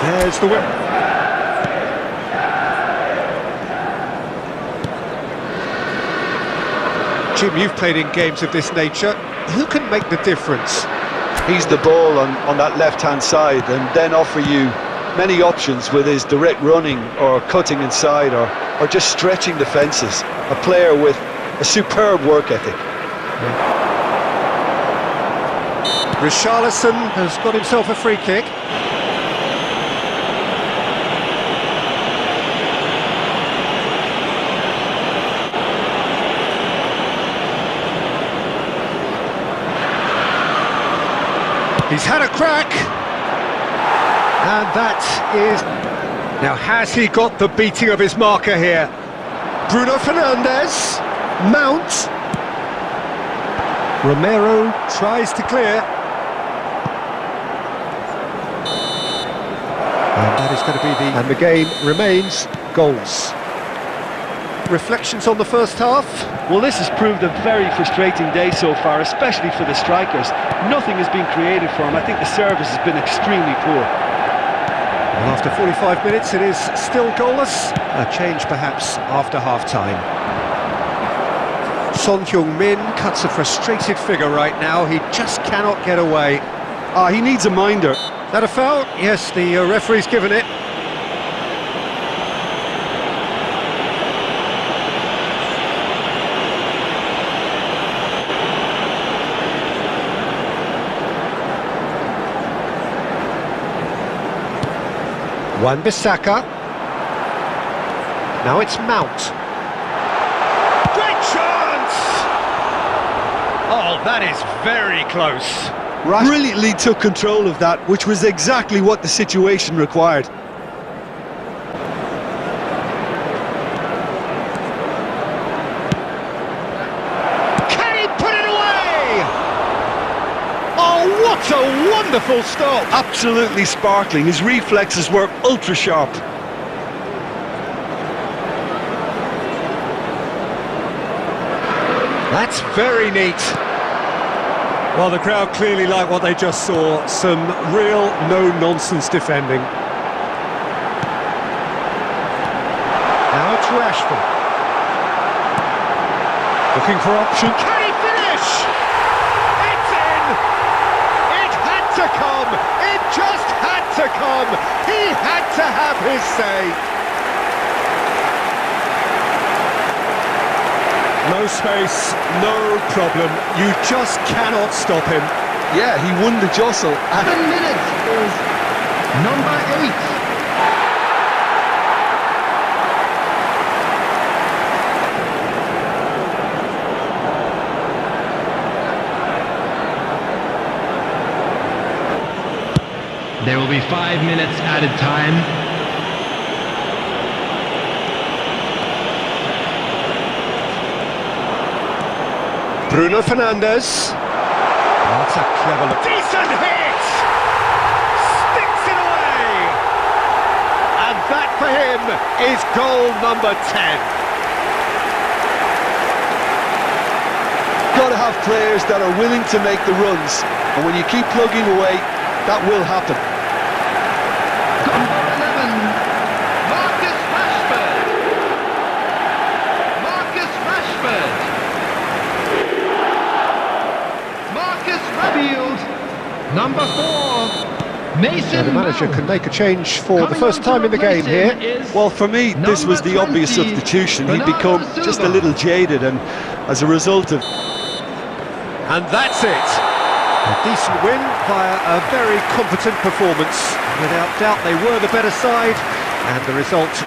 There's the whip. Jim, you've played in games of this nature. Who can make the difference? He's the ball on that left-hand side and then offer you many options with his direct running or cutting inside or just stretching defences. A player with a superb work ethic. Richarlison has got himself a free kick. He's had a crack, and that is... Now, has he got the beating of his marker here? Bruno Fernandes, Mount. Romero tries to clear. And that is going to be the... And the game remains goals. Reflections on the first half? Well, this has proved a very frustrating day so far, especially for the strikers. Nothing has been created for them. I think the service has been extremely poor. Well, after 45 minutes, it is still goalless. A change, perhaps, after half-time. Son Heung-min cuts a frustrated figure right now. He just cannot get away. He needs a minder. That a foul? Yes, the referee's given it. Wan-Bissaka. Now it's Mount. Great chance! Oh, that is very close. Brilliantly took control of that, which was exactly what the situation required. Can he put it away? Oh, what a wonderful stop! Absolutely sparkling. His reflexes were ultra sharp. That's very neat. Well, the crowd clearly like what they just saw. Some real no-nonsense defending. Now it's Rashford. Looking for option. Can he finish? It's in! It had to come! It just had to come! He had to have his say! No space, no problem. You just cannot stop him. Yeah, he won the jostle. 7 minutes is number 8. There will be 5 minutes added time. Bruno Fernandes. That's a clever look. Decent hit! Sticks it away! And that for him is goal number 10. Got to have players that are willing to make the runs, and when you keep plugging away, that will happen. Number 11, Marcus Rashford. Marcus Rashford. Marcus Rashford. Number 4, Mason So the manager Mount. can make a change for the Coming first on time to in the game replace here. him is Well, for me, this was the number obvious 20, substitution. He'd Bernardo become just a Silva. little jaded, and as a result of... And that's it. A decent win via a very competent performance. Without doubt, they were the better side, and the result